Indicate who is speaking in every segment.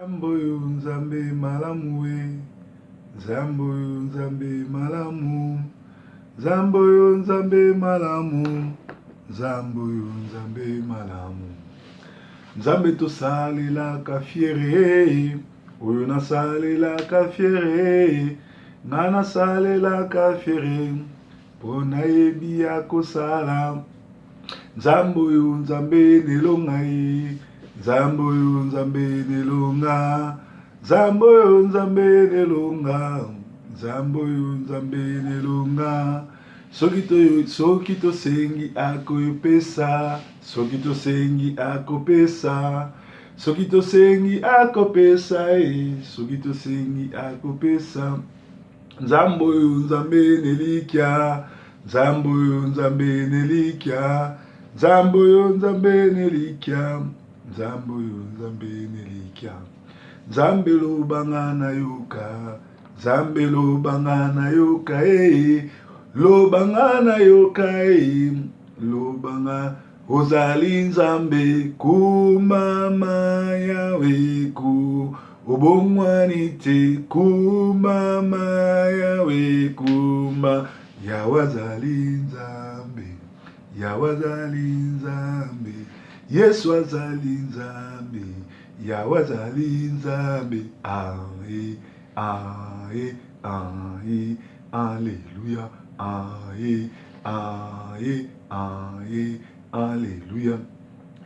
Speaker 1: Zamboyo nzambe malamu we, Zamboyo nzambe malamu, Zamboyo nzambe malamu, Zamboyo nzambe malamu. Nzambe tosalelaka fiere, oyo nasalelaka fiere, nga nasalelaka fiere, mpo nayebi ya kosala. Nzambe oyo nzambe nelonga ye, Nzambe oyo nzambe nelonga, Nzambe oyo nzambe nelonga, Nzambe oyo nzambe nelonga. Soki tosengi akopesa, soki tosengi akopesa, soki tosengi akopesa, soki tosengi akopesa. Nzambe oyo nzambe nelikya, Nzambe oyo nzambe nelikya, Nzambe oyo nzambe nelikya, Nzambe oyo nzambe nelikya. Nzambe lobanga na yoka, Nzambe lobanga na yoka, lobanga na yoka, lobanga. Ozali nzambe kumama yawe ku obongwani te, kumama yawe kuma. Yawazali nzambe, Yawazali nzambe, Yesu azali nzambe, Yawazali nzambe. Aye, aye, aye, Alléluia. Aye, aye, aye, Alléluia.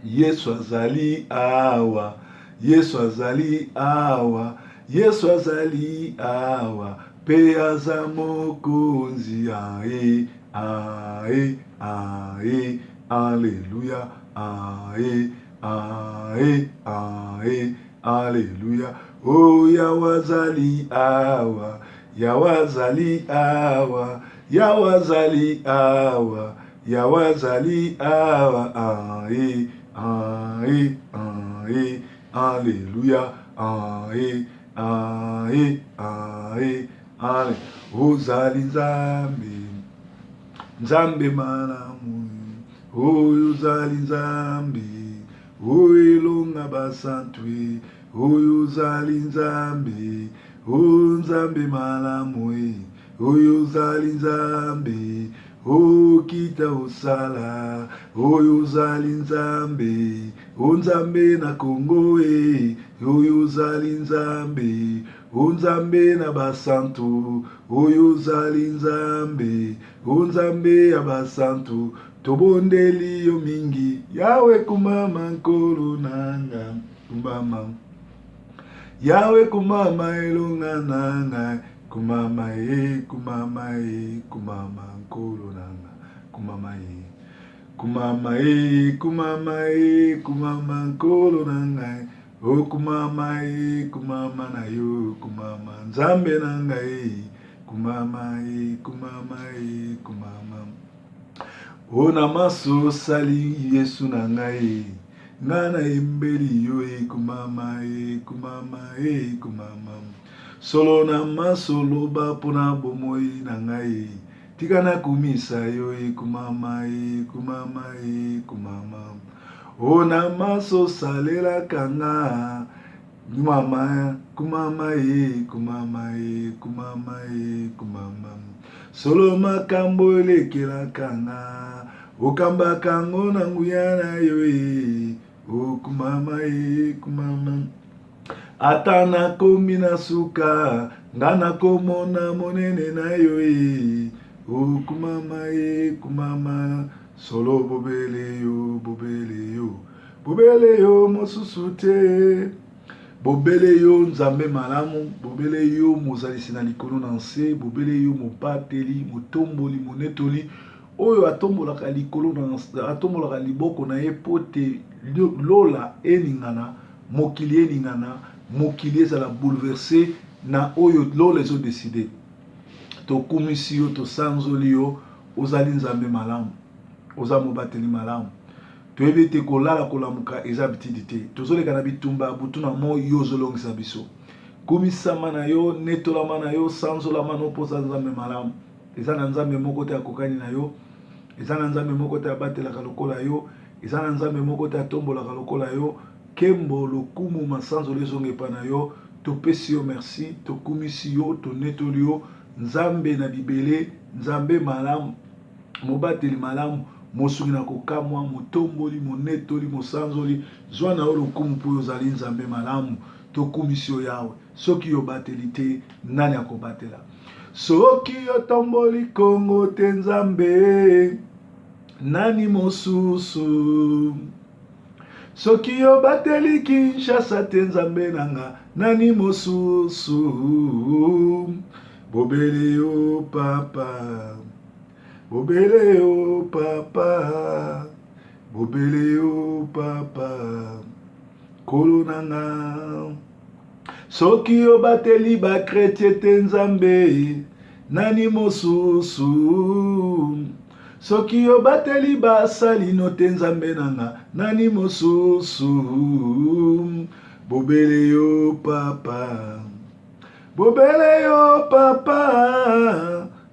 Speaker 1: Yesu azali awa, Yesu azali awa, Yesu azali awa, pe aza mokonzi. Aye, aye, aye, Alléluia. Aye, aye, aye, Alléluia. Oh, Yawazali awa, Yawazali awa, Yawazali awa, Yawazali awa. Aye, aye, aye, Alléluia. Aye, aye, aye, aye. Ozali nzambe, Nzambe malamu, oyo ozali nzambe, oyo elonga basantu, oyo ozali nzambe, oyo nzambe malamu, oyo ozali nzambe, okita osala, oyo ozali nzambe, o nzambe na Kongo, oyo ozali nzambe, o nzambe na basantu, oyo ozali nzambe, o nzambe ya basantu. Tobondeli yo mingi, Yawe kumama nkolo nanga, kumama Yawe kumama elonga nanga, kumama kumama kumama nkolo nanga, kumama kumama kumama kumama nkolo nanga, o kumama kumama na yo, kumama nzambe nanga, kumama kumama kumama. Ona maso sali Yesu nanga, ngana imbeli yo, kumama kumama kumama. Solo na masolo ba pona bomoi nanga, tika na kumisa yo, kumama kumama kumama. Ona maso salela kanga, kumama kumama kumama kumama kumama. Solo makambo elekela kanga, okamba kango na nguyana yo, o kumama kumama. Ata na komi na suka, nga na komona monene na yo, o kumama kumama. Solo bobele yo, bobele yo, bobele yo mosusu te, bobele yo nzambe malamu, bobele yo mozalisi na likolo na nse, bobele yo mobateli, motomboli, monetoli, oyo atombolaka likolo na atombolaka liboko na ye pote lola eningana, mokili eningana, mokili ezala bouleversé na oyo lola ezo décider. Tokumisi yo, tosanzoli yo, ozali nzambe malamu, oza mobateli malamu. Toyebi ete kolala kolamuka eza bitidi te. Tozoleka na bitumba butu na mo yo ozolongisa biso. Kumisama na yo, netolama na yo, sanzolama no poza nzambe malamu. Eza na nzambe moko te akokani na yo, eza na nzambe moko te abatelaka lokola yo, eza na nzambe moko te atombolaka lokola yo. nkembo lokumu masanzo lezonge pana yo topesi yo merci tokumisi yo tonetoli yo nzambe na bibele nzambe malamu mobateli malamu mosungi na kokamwa motomboli monetoli mosanzoli zwa na yo lokumu mpo oyo ozali nzambe malamu tokumisi yo yawe soki yobateli te nani akobatela soki otomboli kongo te nzambe nani mosusu soki obateli Kinshasa te nzambe nanga nani mosusu bobele yo papa bobele yo papa bobele yo papa kolo nanga soki obateli bakretien te nzambe nani mosusu soki obateli basalino te nzambe nanga nani mosusu bobele yo papa bobele yo papa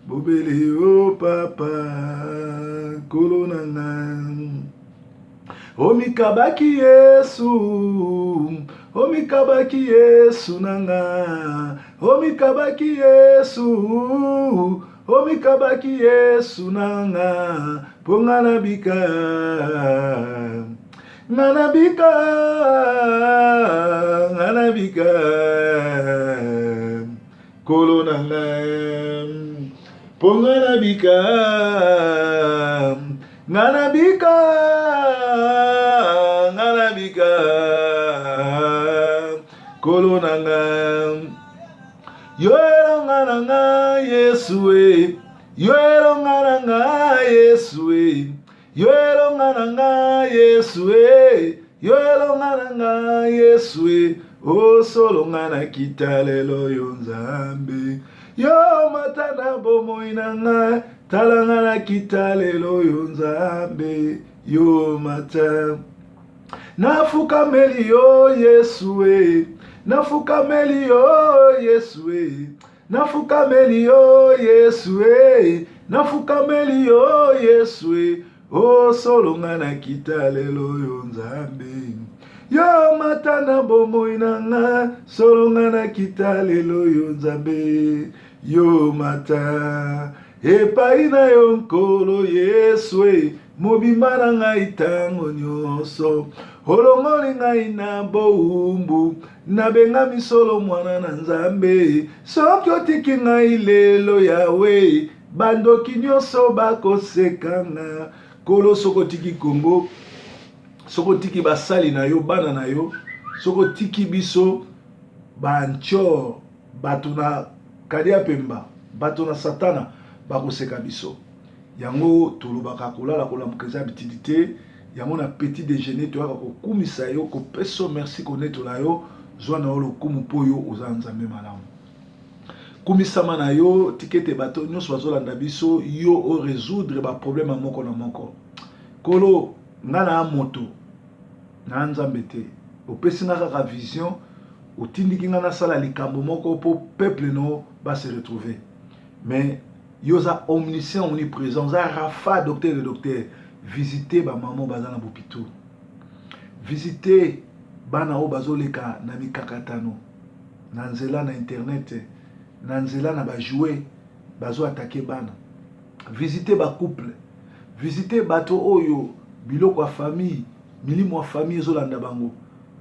Speaker 1: bobele yo papa kolo nanga omikabaki Yesu omikabaki Yesu nanga omikabaki Yesu omikabaki Yesu nanga ponga na bika ngana bika kolo nanga ponga na bika ngana bika kolo nanga yo elonga nanga Yesu yo elonga nanga Yesu yo elonga nanga Yesu yo elonga nanga Yesu o solonga na kitalelo yo nzambe yo matana bomoi nanga talanga na kitalelo yo nzambe yo mata nafukameli yo Yesu nafukameli yo Yesu nafukameli yo Yesu nafukameli yo Yesu o solonga na kitalelo yo nzambe yo matana bomoi nanga solonga na kitalelo yo nzambe yo mata epai na yo nkolo Yesu mobimba na ngai ntango nyonso olongoli ngai na bowumbu nabenga misolo mwana na nzambe soki otiki ngai lelo yawe bandoki nyonso bakosekanga kolo soko tiki Kongo soko tiki basali na yo bana na yo soko tiki biso bancho bato na kadia pemba bato na satana bakoseka biso yango tolobaka kolala kolamukeza bitidi te yango na petit déjeuner toyaka kokumisa yo kopeso merci konetola yo zwa na yo lokumu mpo yo oza nzambe malamu kumisama na yo tikete bato nyonso bazolanda biso yo o résoudre baproblème moko na moko kolo nga na moto na nzambe te opesi nga kaka vision otindiki nga nasala likambo moko mpo peuple no base retrouver mais yo za omniscient omniprésent za Rafa docteur de docteur visiter ba maman baza na bopito visiter bana o bazoleka na mikakatano na nzela na internet na nzela na ba jouer bazo attaquer bana visiter ba couple visiter bato oyo biloko ya famille milimo ya famille ezolanda bango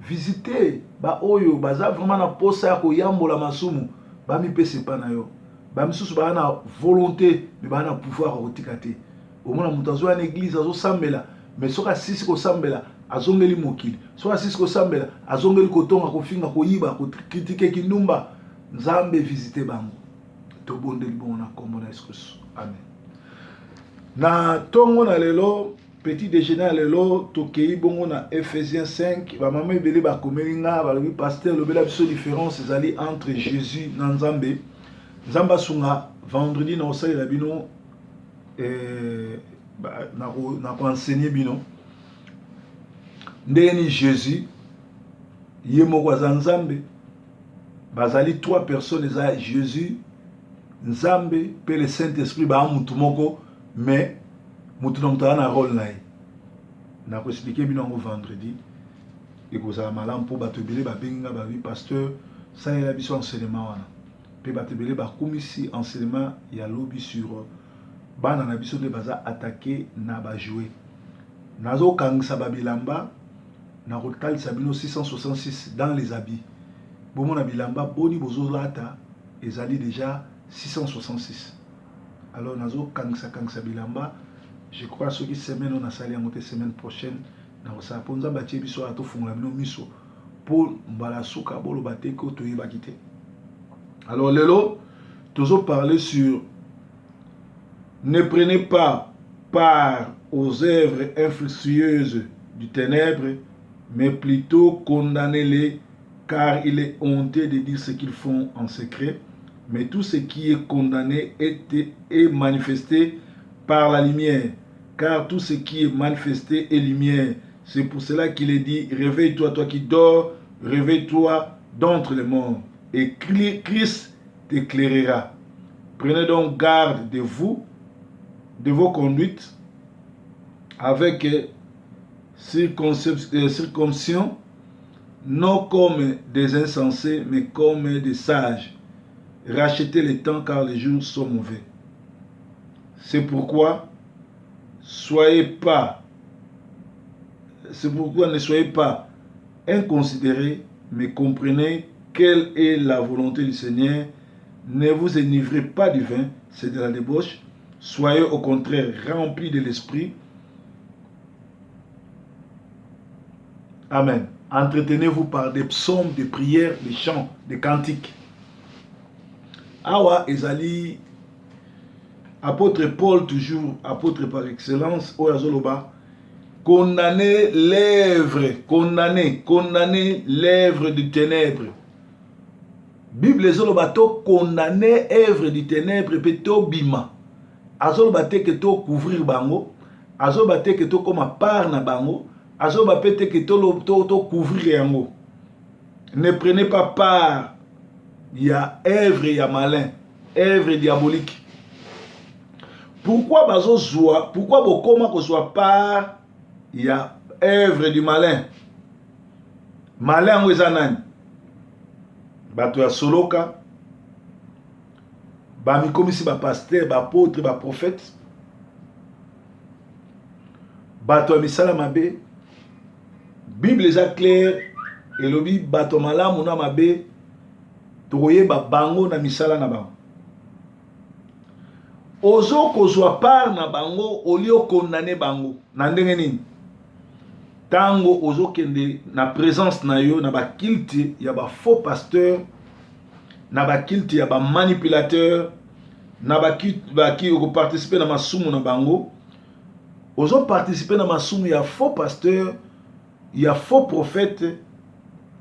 Speaker 1: visiter ba oyo baza vraiment na posa ya koyambola masumu bamipesa epa na yo bamisusu baa na volonté me baa na pouvoir kotika te omona moto azoya na église azosambela mais soki asisi kosambela azongeli mokili soki asisi kosambela azongeli kotonga kofinga koyiba kokritike kindumba nzambe visite bango tobondeli bongo na kombo na Yesu Kristo amen na tongo na lelo petit déjeuner lelo tokei bongo na Ephésiens 5 bamama ebele bakomeli nga balobi pasteur lobela biso différence ezali entre Jésus na nzambe nzambe asunga vendredi na osalela bino na koenseigner bino ndeni Jésus ye moko aza nzambe bazali trois personnes eza Jésus nzambe pe le Saint-Esprit ba mutu moko mais mutu na mutu na rôle na ye na ko expliquer bino ngo vendredi et que ça malam pour batebele ba benga ba vi pasteur ça est la biso enseignement wana pe batebele ba komisi enseignement ya lobby sur bana na biso de baza attaquer na ba jouer nazo kangisa ba bilamba na rotal sabino 666 dans les habits bomo na bilamba boni bozo lata ezali déjà 666 alors nazo kangisa bilamba je crois ce qui semaine on a sali en semaine prochaine na ça ponza batie biso ato fungola bino miso pour mbala suka bolo bateko to yeba kité. Alors lelo toujours parler sur ne prenez pas part aux œuvres infructueuses du ténèbre, mais plutôt condamnez-les, car il est honteux de dire ce qu'ils font en secret. Mais tout ce qui est condamné est manifesté par la lumière, car tout ce qui est manifesté est lumière. C'est pour cela qu'il est dit, réveille-toi, toi qui dors, réveille-toi d'entre les morts, et Christ t'éclairera. Prenez donc garde de vous, de vos conduites, avec circoncision, non comme des insensés, mais comme des sages. Rachetez le temps car les jours sont mauvais. C'est pourquoi ne soyez pas inconsidérés, mais comprenez quelle est la volonté du Seigneur. Ne vous enivrez pas du vin, c'est de la débauche. Soyez au contraire remplis de l'esprit. Amen. Entretenez-vous par des psaumes, des prières, des chants, des cantiques. Awa ezali apôtre Paul, toujours apôtre par excellence, Oyazoloba, condamner l'œuvre du ténèbre. Bible ezoloba to condamner œuvre du ténèbre pe to bima. Azoloba te que to couvrir bango, azoloba te que to comme part na bango, azoloba te que to couvrir yango. Ne prenez pas part. Il y a œuvre, il y a malin, œuvre diabolique. Pourquoi comment que soit part, il y a œuvre du malin. Malin ouezanan. Bato ya soloka. Ba mi komisi ba pasteur, ba apôtre, ba prophète. Bato ya misala mabe. Bible est claire et le bi bato malamu na mabe. Toye ba bango na misala na bango. Ozo kozwa par na bango olio condamner bango. Na ndenge nini? Tango ozo kende na présence na yo na ba kilte ya ba faux pasteur, na ba kilte ya ba manipulateur, na ba ki oko participer na masumu na bango. Ozo participer na masumu ya faux pasteur, ya faux prophète.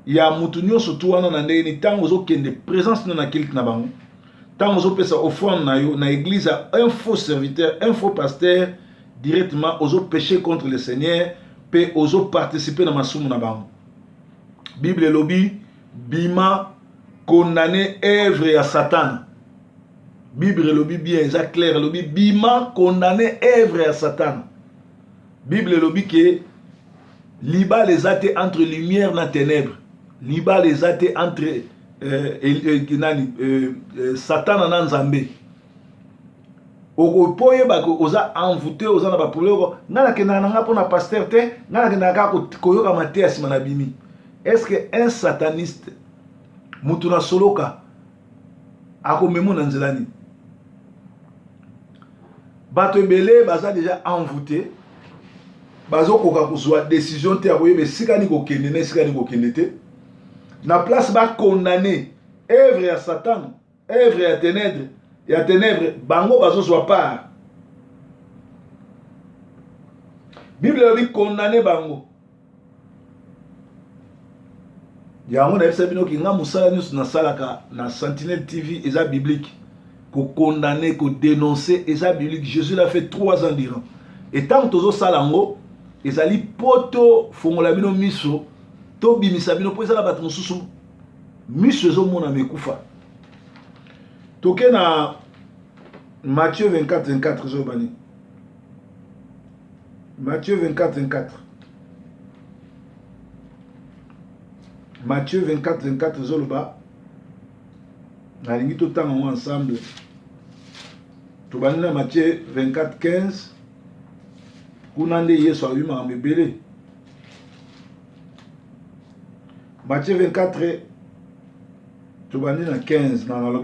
Speaker 1: Il y a mutunyo surtout wana na ndenge ni tango zo kende présence na kilte na bango tango zo pesa offrande na yo na église un faux serviteur, un faux pasteur directement ozo pécher contre le Seigneur pe ozo participer na masumu na bango. Bible lobi bima condamner œuvre ya Satan. Bible lobi bien ça clair lobi bima condamner œuvre ya Satan. Bible lobi que liba les athées entre lumière na ténèbres. Liba les athées entre Satan na Nzambe. Okopoye bako oza envoûté oza na ba problème ngana kena nga pona pasteur te ngana kena ka koyoka maté asima na bimi. Est-ce que un sataniste mutuna soloka akomemo na nzelani? Bato ebele baza déjà envoûté. Bazo koka kozwa décision te akoyeba sika ni kokende na sika ni kokende te. Na place ba condamner œuvre ya Satan, œuvre ya ténèbres, bango bazo soit part. Bible dit condamner bango. Yango na bisa bino ki nga musala nyusu na salaka na Sentinelle TV eza biblique. Ko condamner, ko dénoncer eza biblique. Jésus l'a fait 3 ans durant. Et tant tozo salango ezali poto fongola bino miso to bimisa bino po ezala bato mosusu miso ezomona mekufa. Toke na Matthieu 24:24 zobani. Matthieu 24:24. Matthieu 24, 24, Zoloba. Nalingi tout le temps ensemble. Tout le Matthieu 24, 15. Kunande Yesu ayuma amebele. Matthieu 24, tout le 15. Dans la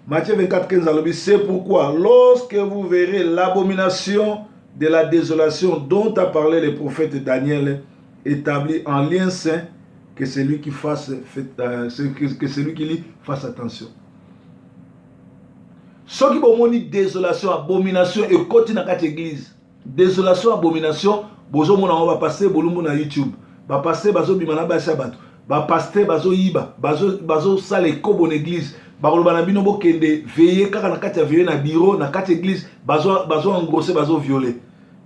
Speaker 1: Matthieu 24, 15, c'est pourquoi, lorsque vous verrez l'abomination de la désolation dont a parlé le prophète Daniel, établi en lien saint, que celui qui lit fasse attention. Ce qui bomoni désolation, abomination et côté dans cette église. Désolation, abomination, bozo mona on va passer bolumbu na YouTube. Ba passer bazo bimana ba sabato. Ba pasteur bazo yiba, bazo sale ko bon église. Bakoloba na bino bokende veiller kaka na kati ya veiller na bureau na kati église bazo engrosser bazo violer.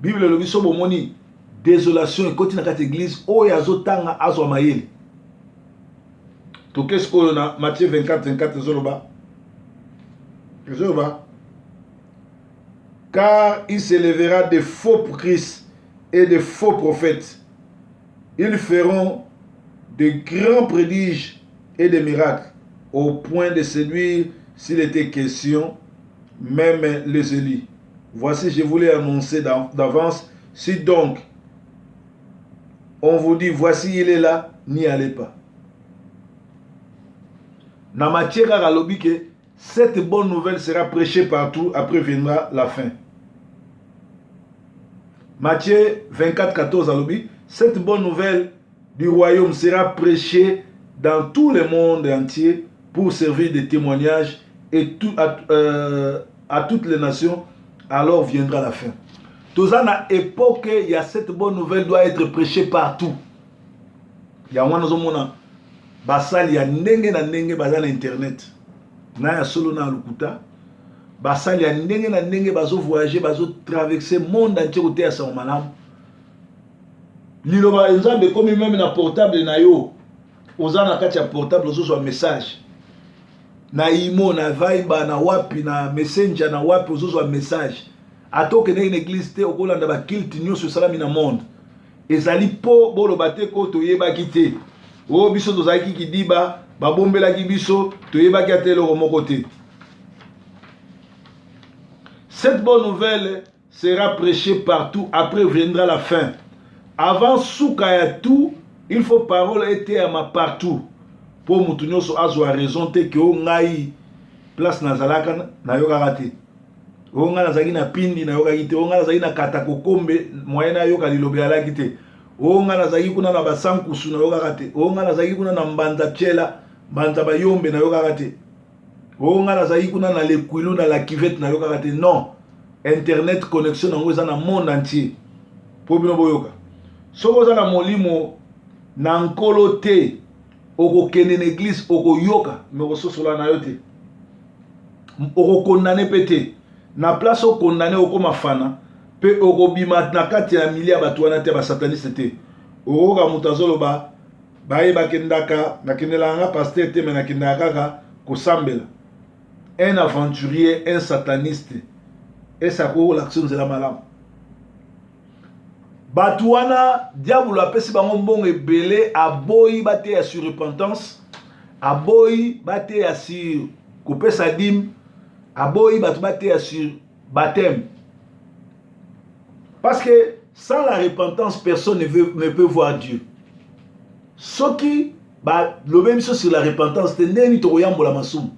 Speaker 1: Bible le biso bomoni désolation et côté na kati église o yazo tanga azwa mayele. To qu'est-ce qu'on a Matthieu 24 24 zoloba. Zoloba. Car il s'élèvera des faux Christ et des faux prophètes. Ils feront de grands prodiges et des miracles, au point de séduire, s'il était question, même les élus. Voici, je voulais annoncer d'avance, si donc on vous dit, voici il est là, n'y allez pas. Dans Matthieu Ralobi que cette bonne nouvelle sera prêchée partout, après viendra la fin. Matthieu 24, 14 Alobi, cette bonne nouvelle du royaume sera prêchée dans tout le monde entier pour servir de témoignage et à toutes les nations, alors viendra la fin. Tout ça, à l'époque, il y a cette bonne nouvelle doit être prêchée partout. Il y a un basal ya ndenge na ndenge bazana internet. Na ya solo na lukuta. Basal ya ndenge na ndenge bazo voyager, bazo traverser monde entier côté ya sa malamu. Liloba nzambe comme même na portable na yo. Ozana kati ya portable ozo message. Na imo na Viber na wapi na Messenger na wapi ozo message. Atoke na une église te okolanda ba kilt nyonso salami na monde. Ezali po boloba te ko toyebaki te. O biso tozaki kidiba babombelaki biso toyebaki ate loko moko te. Cette bonne nouvelle sera prêchée partout, après viendra la fin. Avant soukaya tout, il faut parole et à ma partout. Pour moutounyo so azwa raison te ke o ngai place nazalaka na yoka te. O nga nazaki na pindi na yoka te, o nga nazaki na katakokombe moyen na yoka lilobe alaki te. O nga nazaki kuna na basankusu na yoka te. O nga nazaki kuna na mbanza chela, mbanza bayombe na yoka te. O nga nazaki kuna na lekwilu na la kivette na yoka te. Non. Internet connexion nango eza na monde entier. Po bino boyoka. Soko za na molimo na nkolo te okokende na église okoyoka me kososola na yo te. Okokondane pete. Na place okondane okoma fana pe okobima na kati ya milia bato wana te ba sataniste te. Okoka mutu azoloba bayeba kendaka nakendelanga pasteur te me nakendaka kaka kosambela. Un aventurier, un sataniste. Et ça court l'action de la malade. Batouana, diable a pesi bango mbongo ebele aboyi bate ya sur repentance, aboyi bate ya sur kopesa dim, aboyi bate ya sur baptême. Parce que sans la repentance, personne ne peut voir Dieu. Ce qui, le même chose sur la repentance, c'est neni to yambola masumu.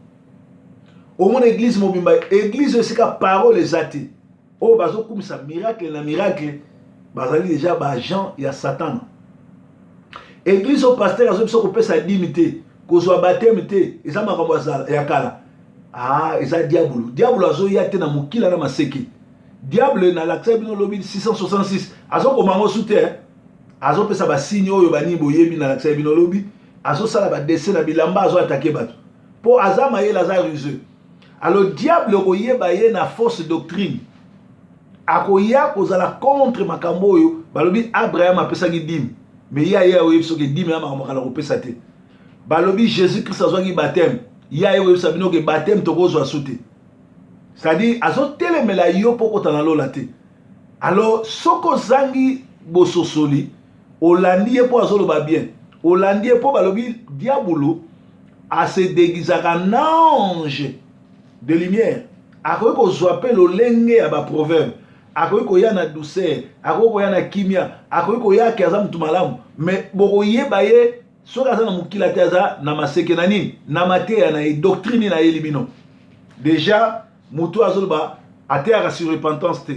Speaker 1: Au monde église mobimba, église c'est ka parole ezati. Oh bazo comme ça miracle na miracle, bazali déjà ba Jean ya Satan. Église au pasteur azo biso ko pesa dimité, ko zo baptême té, eza makambo ya kala. Ah, eza diable. Diable azo ya te na mukila na maseki. Diable na l'accès bino lobi 666. Azo ko mango soute, azo pesa ba signe oyo bani boyebi na l'accès bino lobi, azo sala ba dessin na bilamba azo attaquer bato. Po azama ye lazare ruseux. Alors diable okoyeba ye na fausse doctrine. Akoya kozala contre makambo oyo, balobi Abraham apesaki dim. Mais ya oyebso ke dim ya makambo kala kopesa te. Balobi Jésus Christ azwaki baptême. Ya oyebsa bino ke baptême tokozwa soute. C'est-à-dire azo telemela yo poko tana lola te. Alors soko zangi bososoli, Hollandie pour azoloba bien. Hollandie pour balobi diabolo a se déguisé en ange de lumière. Akoy ko zoape lo lenge ya ba proverbe. Akoy ko ya na douceur, akoy ko ya na kimia, akoy ko ya kaza mutu malamu. Mais boko yeba ye soka za na mukila taza na maseke na nini na mateya na doctrine na elimino. Déjà mutu azoloba atteindre sur repentance te.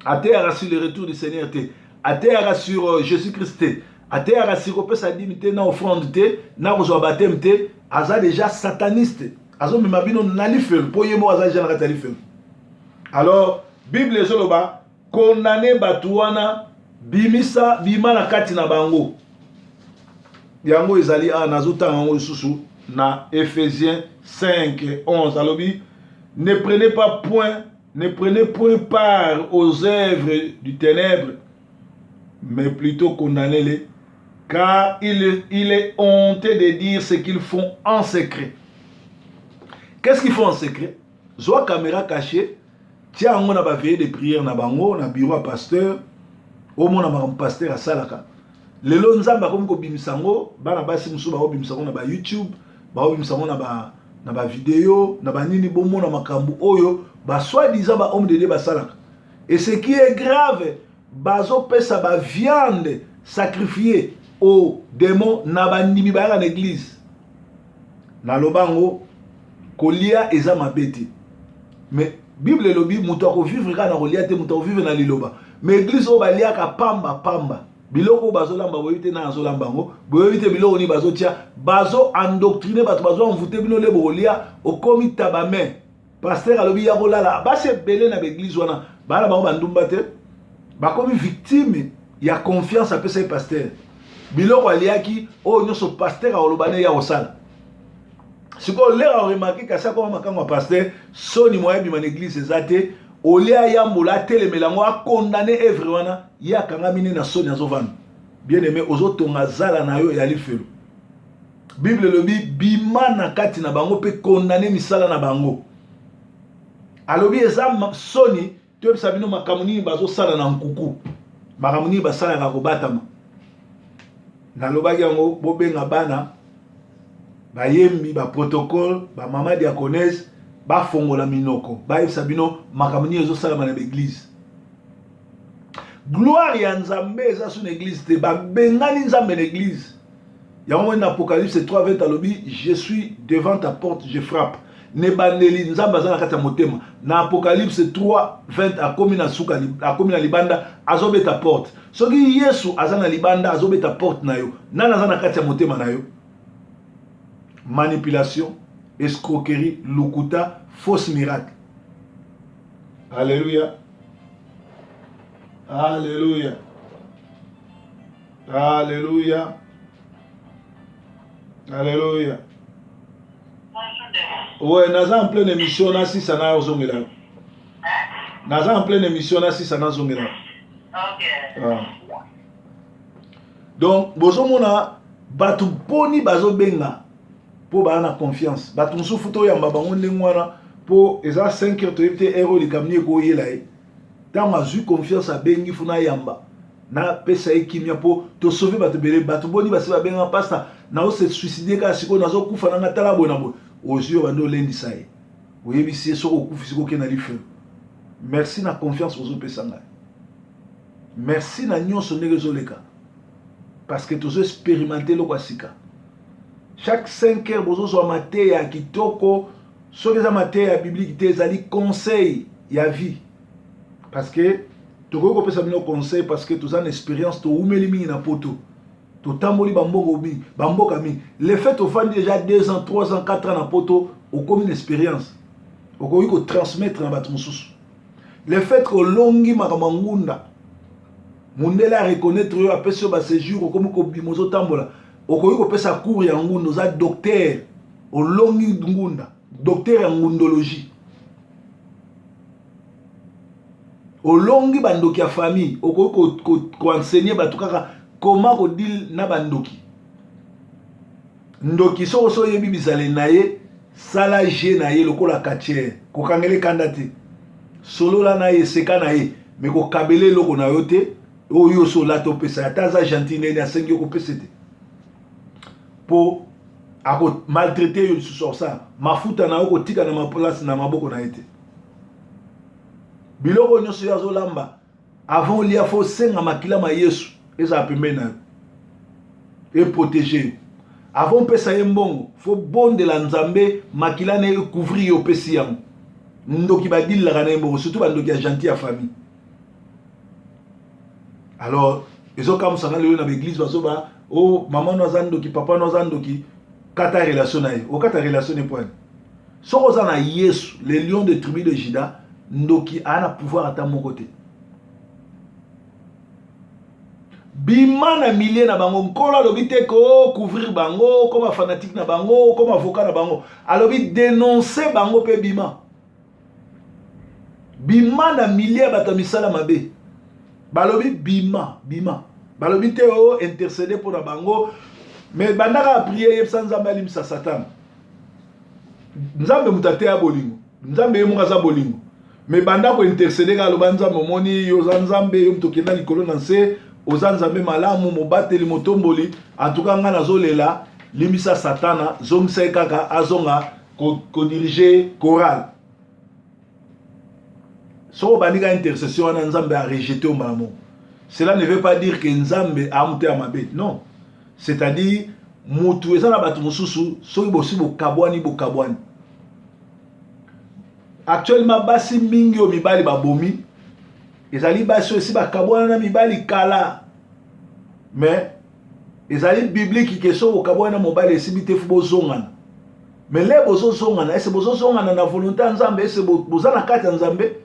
Speaker 1: Atteindre sur le retour du Seigneur te. Atteindre sur Jésus-Christ te. Atteindre sur pesa dimité na offrande te, na kozwa baptême te, aza déjà sataniste. Azo mimabino nalifel po yemo aza déjà na katalifel. Alors Bible ezoloba condamné batuana bimisa bima na kati na bango. Yango ezali a nazota yango susu na Ephésiens 5:11 alobi ne prenez point part aux œuvres du ténèbre, mais plutôt condamnez-les, car il est honteux de dire ce qu'ils font en secret. Qu'est-ce qu'ils font en secret? Zoa caméra cachée, tiens on a veillé de prière na bango, na bureau à pasteur, au moins na pasteur à salaka. Lelo nzamba comme ko bimisango, bana basi musu ba bimisango na ba YouTube, ba bimisango na ba vidéo, na ba nini bomo na makambu oyo, ba soi-disant ba homme de Dieu ba salaka. Et ce qui est grave, bazo pesa ba viande sacrifiée aux démons na ba ndimi ba na l'église. Na lobango kolia eza mabete. Mais Bible lobi muto ko vivre kana kolia te muto vivre na liloba. Mais église o ba lia ka pamba. Biloko bazolamba boyite na azolamba ngo boyite biloko ni bazotia bazo endoctriner bato bazo envoûter bino le bolia okomi tabame pasteur alobi ya kolala base belé na l'église wana bana bango bandumba te bakomi victime ya confiance à pesa pasteur biloko aliaki o nyoso pasteur alobane ya osala siko lera remarquer ka sa ko makango pasteur soni moya bi man église ezate Olia yambola telemelango a condamné œuvre wana ya kanga mine na soni azovan. Bien aimé ozotonga zala na yo ya lifelo. Bible lobi bima na kati na bango pe condamné misala na bango. Alobi eza soni to sabino makamuni bazo sala na nkuku. Makamuni basala ka kobatama. Na lobaki yango bobenga bana bayembi ba protocole ba mama diaconesse ba fongola minoko ba sabino makamuni ezo salama na l'église. Gloire ya nzambe eza sur l'église te ba bengani nzambe na l'église. Yango en Apocalypse 3:20 alobi je suis devant ta porte je frappe. Ne bandeli nzambe azana kata motema. Na Apocalypse 3:20 akomi na suka akomi na libanda azobeta porte. Soki Yesu azana libanda azobeta porte na yo. Nana azana kata motema na yo. Manipulation, escroquerie, lokuta, fausse miracle. Alléluia. Alléluia. Alléluia. Alléluia. Ouais, naza en pleine émission na si sana ozongela. Naza en pleine émission na si sana ozongela. OK. Donc, bozomona batu boni bazobenga pour bana confiance. Batu musufu to yamba bango ndengwana pour eza 5 heures to yete ero likamni ko yela e. Tant azu confiance a bengi funa yamba. Na pesa ekimia po to sauver batu bele batu boni basi ba benga pasta na o se suicider ka siko nazo kufa na ngata la bona bo. Ozio bando lendi sai. Oyebi si so okufi siko ke na life. Merci na confiance ozo pesa nga. Merci na nyonso ngezo leka. Parce que tu as expérimenté le kwasika. Chaque 5 heures, vous avez maté ya kitoko, so que ça maté ya biblique, des ali conseil ya vie. Parce que tu peux pas nos conseil parce que tu as une expérience, tu as une na poto. Tu tamboli bamboka bi, bamboka mi. Le fait tu fais déjà 2 ans, 3 ans, 4 ans na poto, au comme une expérience. Au comme transmettre na batmusus. Le fait que longi makamangunda Mundela reconnaître yo apesi ba séjour comme ko bimozo tambola. Okoyi ko pesa cours ya ngundo za docteur o longi ngunda, docteur en ngundologie. O longi bandoki ya famille, okoyi ko enseigner ba tukaka comment ko deal na bandoki. Ndoki so yebi bizale naye sala je naye lokola katier, ko kangele kandate. Solo la naye seka naye, mais ko kabele loko na yote. oyo so la topesa ataza gentil nene asengi kopesa te po ako maltraiter yo sur ça mafuta na oko tika na place na maboko na ete biloko nyonso ya zolamba avant lia fo senga makila ma Yesu eza pembe na et protéger avant pesa yembongo fo bonde la nzambe makila na couvrir yo pesi yango ndoki badil la kana yembongo surtout bandoki ya gentil ya famille. Alors ils ont comme ça dans l'église bazoba oh maman nozandoki papa nozandoki kata relation na ye o kata relation ne point so ozana Yesu le lion de tribu de Juda ndoki ana pouvoir ata moko te bima na milieu na bango nkolo alobi te ko couvrir bango comme fanatique na bango comme avocat na bango alobi dénoncer bango pe bima na milieu bato misala mabe balobi bima balobi te o intercéder pour na bango mais bandaka prier yebsa nzambe alimisa Satan nzambe mutate ya bolingo nzambe yemunga za bolingo mais bandako intercéder ka loba nzambe moni yo za nzambe yo mtokenda likolo na nse oza nzambe malamu mobateli motomboli en tout cas nga nazolela limisa Satana zongisa kaka azonga ko diriger chorale so bandika intercession na nzambe a rejeter malamu. Cela ne veut pas dire que nzambe a muté amabe, non. C'est-à-dire mutu ezana batu mususu soki bosi bokabwani. Actuellement basi mingi o mibali babomi ezali basi aussi bakabwana na mibali kala mais ezali biblique que so bokabwana mobali esibite fu bozongana mais le bozozongana ese bozozongana na volonté ya nzambe ese bozana kati ya nzambe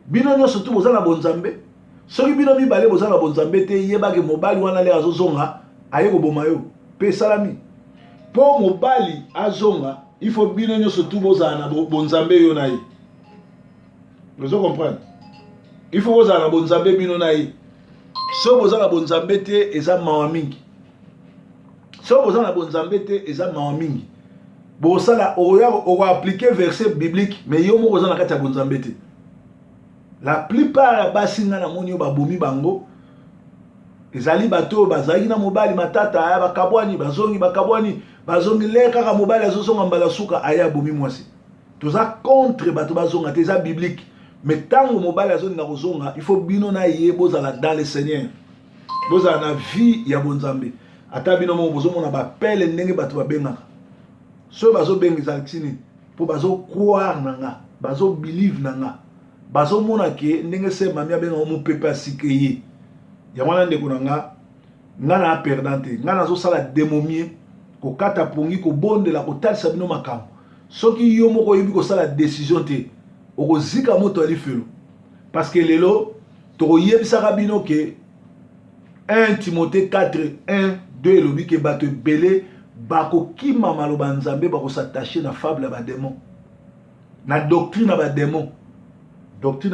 Speaker 1: bino nyonso tu bozana bonzambe soki bino mibale bozana bonzambe te yebake mobali wana le azozonga aye koboma yo pe salami po mobali azonga il faut bino nyonso tu bozana na bonzambe yo na ye. Vous comprenez? Il faut que vous bonzambe bino na ye. So bozana bonzambe te eza mawa mingi. So bozana bonzambe te eza mawa mingi. Bosala o appliquer verset biblique mais yo mo bozana kati ya bonzambe te. La plupart ya basi nga na moni yo babomi bango ezali bato bazali na mobali matata aya bakabwani bazongi le kaka mobali azozonga mbala suka aya bomi mwasi. Toza contre bato bazonga te eza biblique. Mais tant que mobile azoni na kozonga, il faut bino na ye bozala dans le Seigneur. Bozala na vie ya bonzambe. Ata bino mo bozomo na ba pele ndenge bato babengaka. So bazo bengi zaltini po bazo croire nanga, bazo believe nanga. Bazo mona ke ndenge se mami abenga mo pepa sikeye. Ya mwana ndeko nanga ngana perdante, ngana zo sala démomie ko kata pongi ko bondela ko talisa bino makambo. Soki yo moko yebi ko sala décision te okozika moto ali felo parce que lelo to yebisaka bino ke 1 Timothée 4:1-2 elobi ke bato ebele bakokima maloba nzambe bakosattache na fable ya badémon na doctrine ya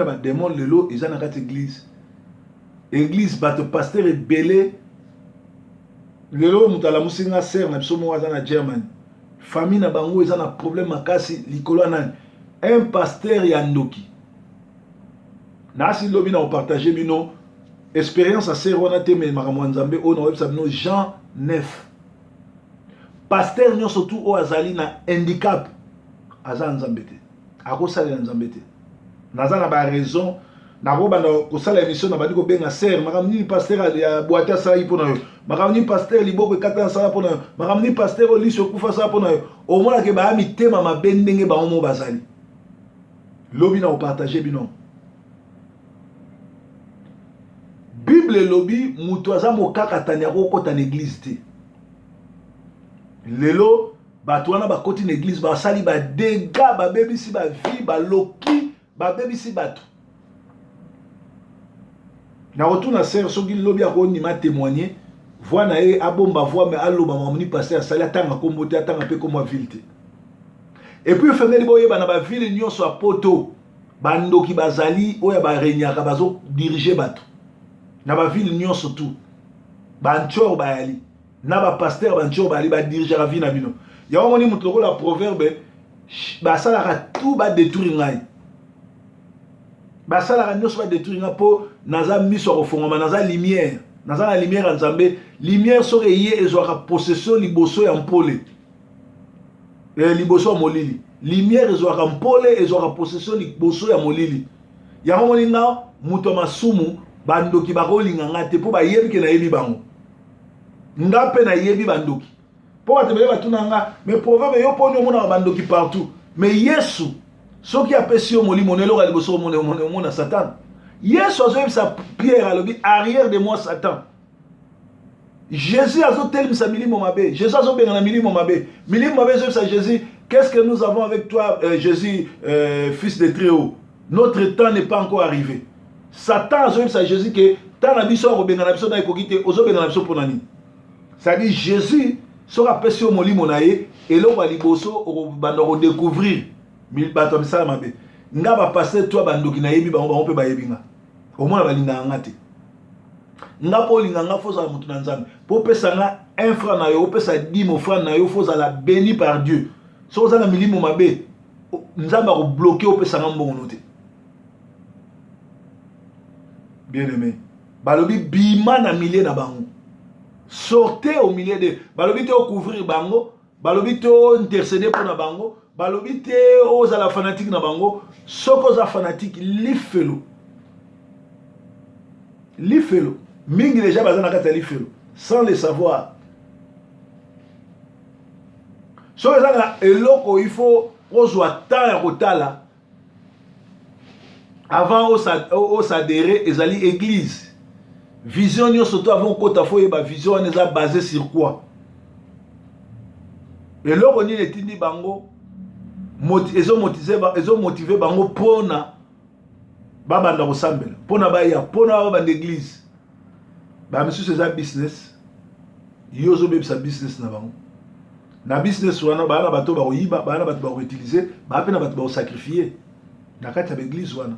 Speaker 1: badémon lelo eza na kati église bato pasteur ebele lelo moto alamusi nga sere na biso moko aza na Germany famille na bango eza na problème makasi likolo ya nani un pasteur yandoki nasi lobi na partager bino expérience à serona te me makamwa nzambe o na website no Jean 9 pasteur nyo surtout o azali na handicap aza nzambe te akosala nzambe te naza na ba raison na ko banda ko sala émission na badi ko benga ser makamni pasteur ya boîte ça ipo na yo makamni pasteur liboko kata ça po na yo makamni pasteur o liso kufa ça po na yo o mona ke ba mi tema mabendenge ba mo bazali lobi na partager bino Bible lobi mutu aza mokaka tanya ko kota na église te lelo bato wana bakoti na église ba sali ba dégâts ba bebisi ba vie ba loki ba bebisi bato na retourna ser soki lobi akoni ma témoigner voix na e abomba voix mais aloba mamuni pasteur sali atanga kombote atanga pe comme ville te. Et puis fengeli boyeba na ba ville nyonso a poto bandoki bazali oya ba renyaka bazo diriger bato na ba ville nyonso tout banchor bayali na ba pasteur banchor bayali ba diriger la vie na bino ya wamoni mutu la proverbe ba sala ka tout ba détruire ngai basalaka nyonso badétruire nga mpo naza miso ya kofongama naza lumière naza na lumière ya nzambe lumière soki eye ezwaka possession liboso ya mpole liboso ya molili lumière ezwaka mpole ezwaka possession liboso ya molili yango moni nga moto ya masumu bandoki bakolinga nga te mpo bayebi ke nayebi bango nga mpe nayebi bandoki mpo batebele batuna nga mais proverbe yo mponi omonaka bandoki partout mais yesu soki apesi yo molimo neloka liboso omona satan yesu azoyebisa pierre alobi arrière de moi satan jésus azotelemisa milimo mabe jésus azobengana milimo mabe ezoyebisa jésus qu'est-ce que nous avons avec toi jésus fils de Très-Haut notre temps n'est pas encore arrivé satan azoyebisa jésus ke temps na biso akobengana biso na ekoki te ozobengana biso mpo na nini c'est-à-dire jésus soki apesi yo molimo na ye eloko ya liboso okobanda kodécouvrir bato ya misala mabe nga bapaster to bandoki nayebi bango mpe bayebi nga omona balingaka nga te nga mpo olinga nga fo ozala motu na nzambe mpo opesa nga un franc na yo opesa 10 ofrande na yo fo ozala béni par dieu soki oza na milimo mabe nzambe akobloke opesa nga mbongono te bien aimé balobi bima na milieu na bango sortez au milieu de balobi te ocouvrir bango balobi te intercéder mpo na bango balobi te ozala fanatique na bango soki oza fanatique lifelo mingi déjà baza na kati ya lifelo sans le savoir soki eza na eloko il faut ozwa temps ya kotala avant osadere ezali église vision nyonso to avant okota fo yeba vision wana eza basé sur quoi eloko nini etindi bango ezomotive bango mpona babanda kosambela mpona baya mpona babanda église bamisusu eza business yo ozobebisa business na bango na business wana baa na bato bakoyiba baa na bato bakoutilize baa mpe na bato bakosakrifie na kati ya baeglise wana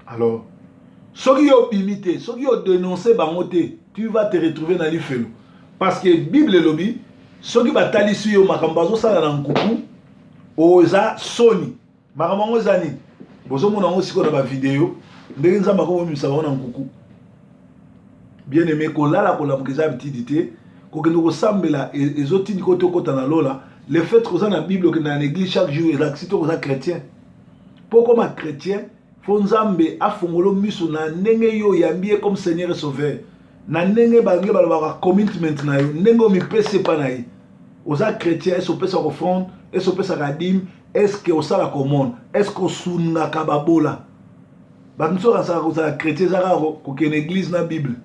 Speaker 1: alors soki yo obimi te soki yo dénonce bango te tu vas te retrouver na lifelo parce que bible elobi soki batalisi yo makambo bazosala na nkuku oza soni makambo yango eza nini bozomona yango sikoyo na bavideo ndenge nzambe akomomisa bango na nkuku bien aimé kolala kolamuka eza bitidi te kokende kosambela ezotindi kote okota na lola le fait koza na bible okende na église chaque jour elakisi to koza chrétien mpo koma chrétien fo nzambe afungolo miso na ndenge yo oyambi ye comme seigneur et sauveur na ndenge bange balobaka commitment na yo ndenge omipesi epa na ye oza chrétien ese opesaka offrande ese opesaka dime eske osalaka omona eske osungaka babola bato mosusu akasaka kozala chrétien ezaka kokende église na bible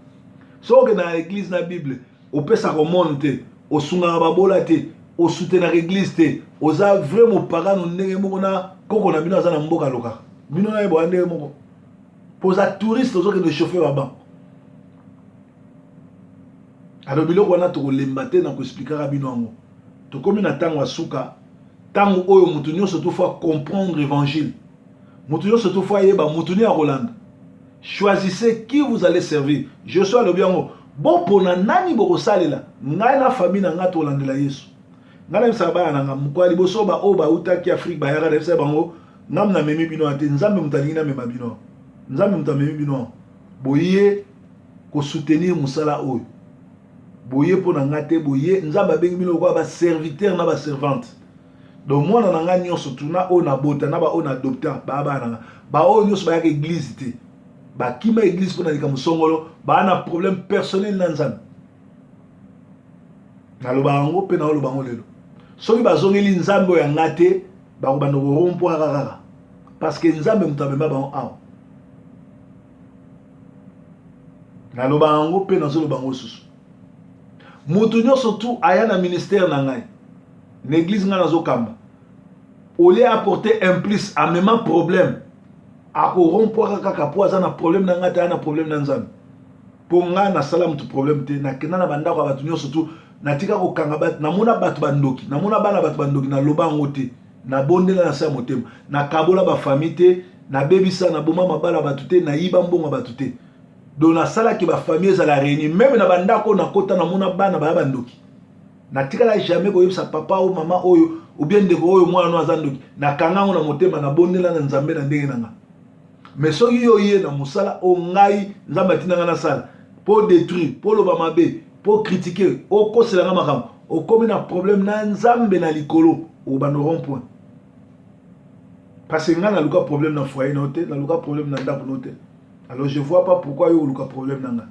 Speaker 1: so okende na église na bible opesaka omona te osungaka babola te osutenaka église te oza vraiment pagano ndenge moko na koko na bino aza na mboka lokaka bino na yeboya ndenge moko mpo oza touriste ozokende chauffe baban alors biloko wana tokolemba te na koexplikaka bino yango tokomi na ntango ya suka ntango oyo moto nyonso tofa comprendre évangile moto nyonso tofa yeba moto ni akolanda choisissez qui vous allez servir je suis alobi yango bopona nani bokosalela ngai na famille na ngai tolandela yesu ngai nayebisaka bana na ngai mokolo ya liboso oyo bautaki afrique bayaka nayebisaka bango ngam namemi bino te nzambe moto alingi namema bino nzambe moto amemi bino boye kosoutenir mosala oyo boye mpo na ngai te boye nzambe abengi bino lokola baserviteur na baservante donc mwana na ngai nyonso tuna oyo nabota na baoyo na adopta baa bana na ngai baoyo nyonso bayaka église te bakima église mpo na likambo songolo baa na problème personnel na nzambe naloba yango mpe naoloba yango lelo soki bazongeli nzambe oyo ya ngai te bakobanda korompoa kaka parce que nzambe moto amema bango awa naloba yango mpe nazoloba yango susu moto nyonso tu aya na ministère na ngai na église ngai nazokamba olie apporter un plus amema problème akorompoaka kaka po aza na problème na ngai te aya na problème na nzambe mpo ngai nasala motu problème te nakenda na bandako ya bato nyonso tu natika kokanga bato namona bato bandoki namona bana bato bandoki naloba yango te nabondela na se ya motema nakabola bafamille te nabebisa naboma mabala bato te nayiba mbongo bato te donc nasalaki bafamille ezala réuni même na bandako nakota namona bana baya bandoki natikala jamais koyebisa papa ou mama oyo ou bien ndeko oyo mwana no azandoki nakanga na motema na bondela na nzambe na ndenge nanga. Mais soki yo ye na musala o ngai nzambe atinanga na sala pour détruire, pour loba mabe, pour critiquer, o koselanga makambo, o komi na problème na nzambe na likolo o bano rond point. Parce que nga na luka problème na foyer na te, na luka problème na ndako na te. Alors je vois pas pourquoi yo luka problème na nga.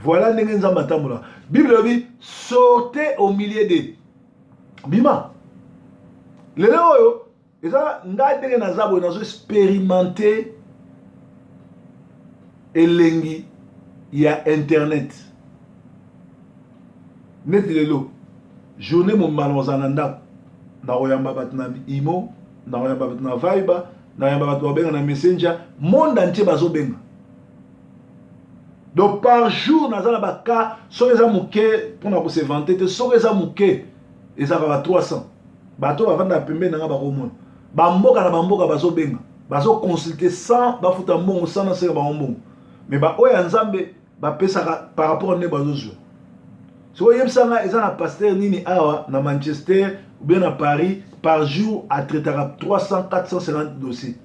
Speaker 1: Voilà ndenge nzambe atambola. Bible dit sortez au milieu d'eux. Bima. Lelo oyo eza nga ndenge na zabo nazo expérimenter elengi ya internet. Net lelo journée mon malonza ndako na oyamba bat na imo, na oyamba bat na Viber, na oyamba bat obenga na Messenger, monde entier bazo benga. Donc par jour nazala baka soki muke pour se vanter te soki muke ezaka ba 300 bato bavanda pembe nanga bakomona bamboka na bamboka bazo benga bazo consulter sans bafuta mbongo sans na seka bambongo mais ba oya nzambe bapesaka par rapport ne bazo zo so yebsanga eza na pasteur nini awa na Manchester ou bien à Paris par jour a traitera 300 450 dossiers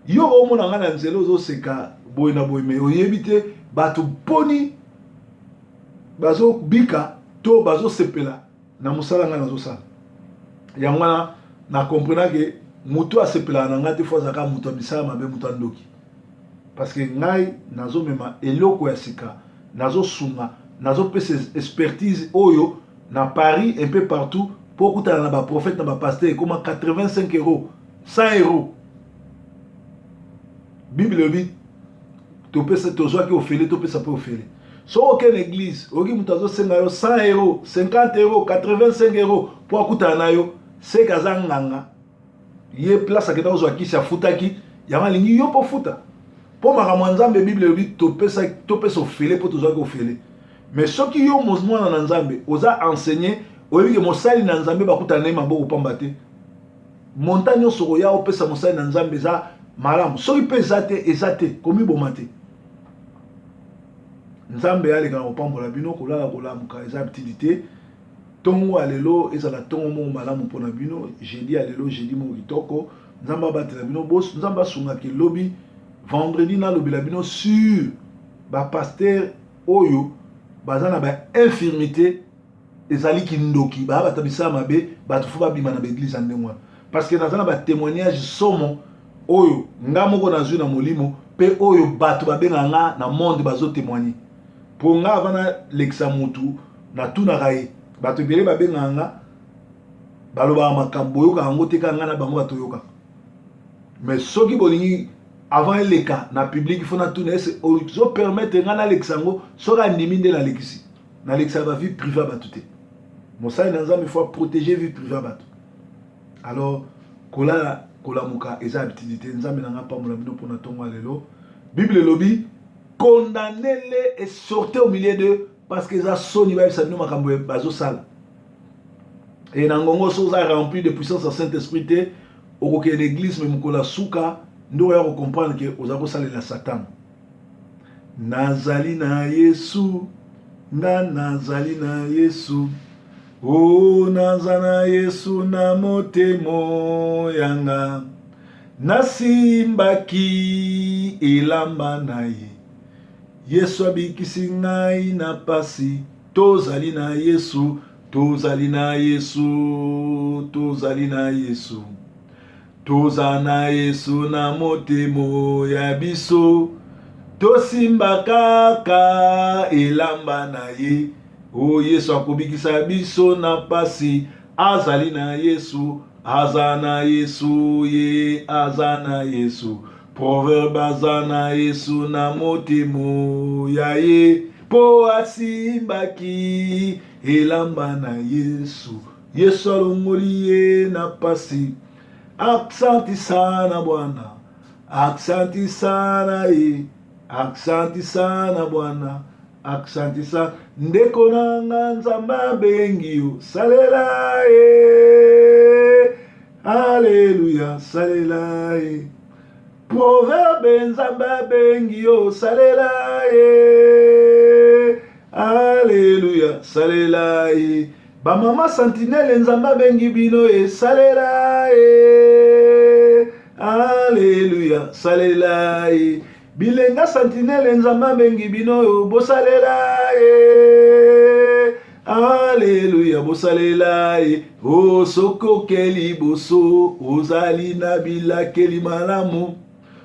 Speaker 1: yo omona nga na nzelo zo seka boy na boy mais oyebite bato poni bazo bika to bazo sepela na musala nga nazo sala yangwana na comprendre que mutu a sepela na ngati fois aka mutu bisala mabe mutu ndoki parce que ngai nazo mema eloko ya sika nazo sunga nazo pesa expertise oyo na Paris un peu partout pour kutana na ba prophète na ba pasteur comme 85 €, 100 €. Bible dit to pesa to zo ki ofele to pesa pe ofele. So aucune église, oki mutazo senga yo 100 €, 50 €, 85 € pour akutana na yo, c'est kazanganga. Ye place aketa ozo akisi afutaki, yama lingi yo po futa. Po makambo nzambe Bible dit to pesa ofele po to zo ki ofele. Mais soki yo mozmona na nzambe, oza enseigner, oyebi ke mosali na nzambe bakutana na maboko pamba te. Montagne soko ya opesa mosali na nzambe za malamu. Soki pe ezate komi bomate. Nzambe ya leka opambola bino kolala kolamuka eza activité tongo alelo ezala tongo mo malamu pona bino jeudi alelo jeudi mo kitoko nzamba batela bino boss nzamba sunga ke lobby vendredi na lobby la bino sur ba pasteur oyo bazana ba infirmité ezali kindoki ba batabisa mabe batufuba bima na église andemwa parce que nazana ba témoignage somo oyo ngamoko nazwi na molimo pe oyo batu babenga nga na monde bazo témoigner pour nga avana leksa mutu na tuna kai bato bele babenga nga baloba makambo yoka ngo teka nga na bango bato yoka mais soki bolingi avant leka na public il faut na tuna ese ozo permettre nga na leksa ngo soka ndimi nde na lekisi na leksa ba vie privée bato te mosai na nzambe il faut protéger vie privée bato alors kolamuka eza activité nzambe na nga pambola bino pona tongo lelo Bible lobi condamnez-les et sortez au milieu d'eux parce que ça sonne va ça nous makambo bazo sala et nangongo soza rempli de puissance à Saint-Esprit te okoke l'église même ko la suka ndo ya comprendre que ozako sala la Satan nazali na Yesu nazali na Yesu o nazana Yesu na motemo yanga nasimbaki elamba na ye Yesu abikisi ngai na pasi tozali na Yesu tozali na Yesu tozali na Yesu toza na Yesu na motemo ya biso tosimba kaka elamba na ye o Yesu akobikisa biso na pasi azali na Yesu azana Yesu ye azana Yesu proverbe azana Yesu na motemo ya ye po asimbaki elamba na Yesu Yesu alongoli ye na pasi aksanti sana Bwana aksanti sana ye aksanti sana Bwana aksanti sana ndeko nanga nzamba bengi yo salela ye Alléluia salela ye proverbe nzamba bengi yo salela ye Alléluia Alléluia, salela ye. Ba mama sentinelle nzamba bengi bino e salela ye. Alléluia, salela ye. Bilenga sentinelle nzamba bengi bino bosalela ye. Alléluia, bosalela ye. O soko keli boso, ozali na bila keli malamu.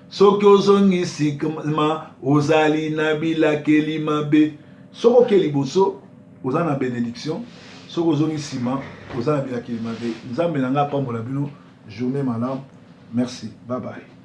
Speaker 1: Soki ozongisi ma, ozali na bila keli mabe. Soko keli boso, oza na bénédiction. Soko ozongisi ma, oza na bila keli mabe. Nzambe nanga pambola bino, journée malamu. Merci, bye bye.